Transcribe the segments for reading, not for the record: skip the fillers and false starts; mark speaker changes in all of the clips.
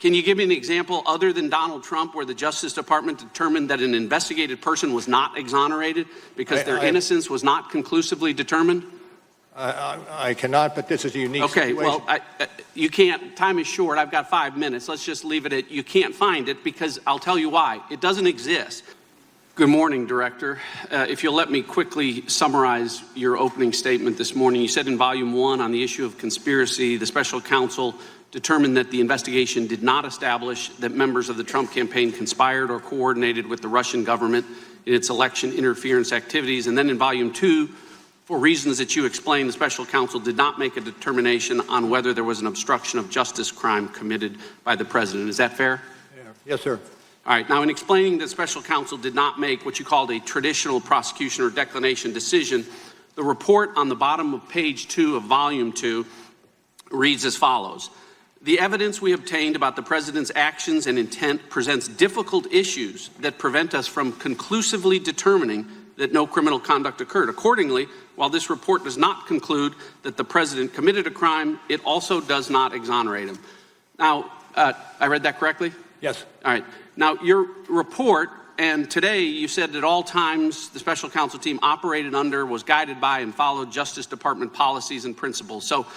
Speaker 1: Can you give me an example other than Donald Trump where the Justice Department determined that an investigated person was not exonerated because their innocence was not conclusively determined?
Speaker 2: I cannot, but this is a unique situation.
Speaker 1: Okay, well, you can't. Time is short. I've got 5 minutes. Let's just leave it at you can't find it because I'll tell you why. It doesn't exist. Good morning, Director. If you'll let me quickly summarize your opening statement this morning. You said in Volume 1 on the issue of conspiracy, the special counsel determined that the investigation did not establish that members of the Trump campaign conspired or coordinated with the Russian government in its election interference activities. And then in Volume 2, for reasons that you explained, the special counsel did not make a determination on whether there was an obstruction of justice crime committed by the president. Is that fair?
Speaker 2: Yeah. Yes, sir.
Speaker 1: All right. Now, in explaining that special counsel did not make what you called a traditional prosecution or declination decision, the report on the bottom of page 2 of Volume 2 reads as follows. The evidence we obtained about the president's actions and intent presents difficult issues that prevent us from conclusively determining that no criminal conduct occurred. Accordingly, while this report does not conclude that the president committed a crime, it also does not exonerate him. Now, I read that correctly?
Speaker 2: Yes.
Speaker 1: All right. Now, your report, and today you said at all times the special counsel team operated under, was guided by, and followed Justice Department policies and principles. So,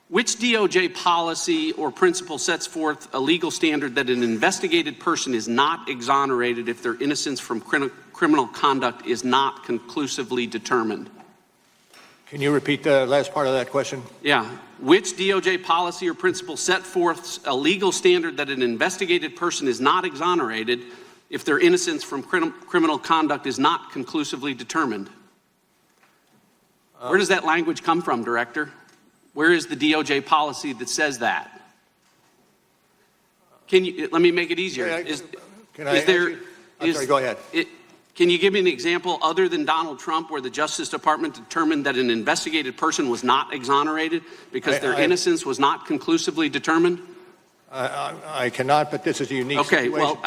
Speaker 1: which DOJ policy or principle sets forth a legal standard that an investigated person is not exonerated if their innocence from criminal conduct is not conclusively determined?
Speaker 2: Can you repeat the last part of that question?
Speaker 1: Yeah. Which DOJ policy or principle set forth a legal standard that an investigated person is not exonerated if their innocence from criminal conduct is not conclusively determined? Where does that language come from, Director? Where is the DOJ policy that says that? Let me make it easier.
Speaker 2: Go ahead.
Speaker 1: Can you give me an example other than Donald Trump where the Justice Department determined that an investigated person was not exonerated because their innocence was not conclusively determined?
Speaker 2: I cannot, but this is a unique situation.
Speaker 1: Okay, well,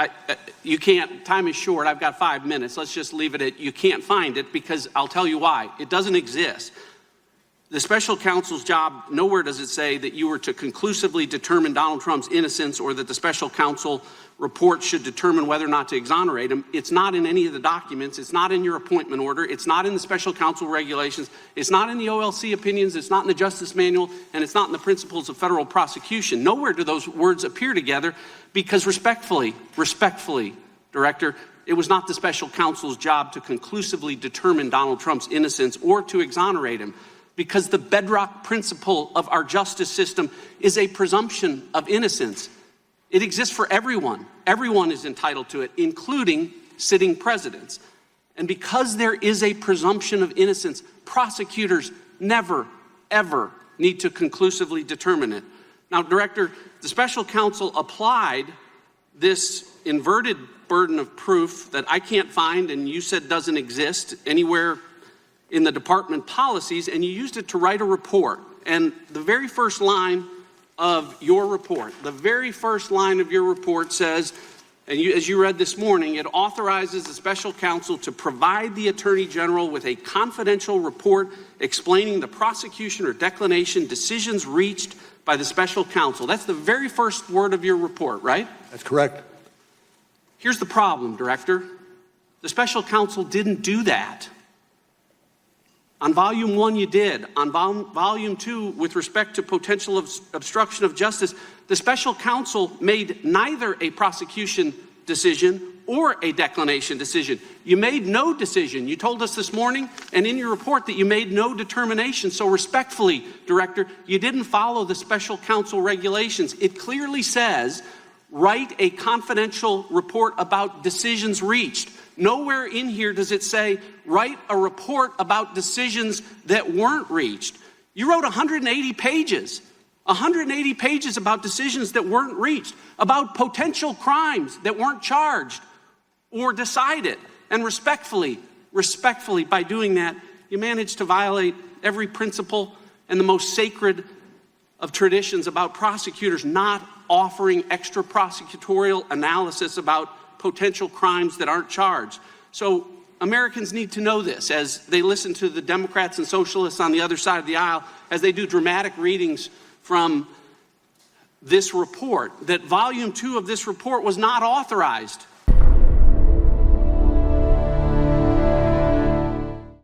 Speaker 1: you can't. Time is short. I've got 5 minutes. Let's just leave it at you can't find it because I'll tell you why. It doesn't exist. The special counsel's job, nowhere does it say that you were to conclusively determine Donald Trump's innocence or that the special counsel report should determine whether or not to exonerate him. It's not in any of the documents. It's not in your appointment order. It's not in the special counsel regulations. It's not in the OLC opinions. It's not in the Justice Manual. And it's not in the principles of federal prosecution. Nowhere do those words appear together because respectfully, Director, it was not the special counsel's job to conclusively determine Donald Trump's innocence or to exonerate him, because the bedrock principle of our justice system is a presumption of innocence. It exists for everyone. Everyone is entitled to it, including sitting presidents. And because there is a presumption of innocence, prosecutors never, ever need to conclusively determine it. Now, Director, the special counsel applied this inverted burden of proof that I can't find and you said doesn't exist anywhere in the department policies, and you used it to write a report. And the very first line of your report, says, and as you read this morning, it authorizes the special counsel to provide the Attorney General with a confidential report explaining the prosecution or declination decisions reached by the special counsel. That's the very first word of your report, right?
Speaker 2: That's correct.
Speaker 1: Here's the problem, Director. The special counsel didn't do that. On Volume 1, you did. On Volume 2, with respect to potential obstruction of justice, the special counsel made neither a prosecution decision or a declination decision. You made no decision. You told us this morning and in your report that you made no determination. So respectfully, Director, you didn't follow the special counsel regulations. It clearly says, write a confidential report about decisions reached. Nowhere in here does it say, write a report about decisions that weren't reached. You wrote 180 pages about decisions that weren't reached, about potential crimes that weren't charged or decided. And respectfully, by doing that, you managed to violate every principle and the most sacred of traditions about prosecutors not offering extra prosecutorial analysis about potential crimes that aren't charged. So Americans need to know this as they listen to the Democrats and socialists on the other side of the aisle, as they do dramatic readings from this report, that volume 2 of this report was not authorized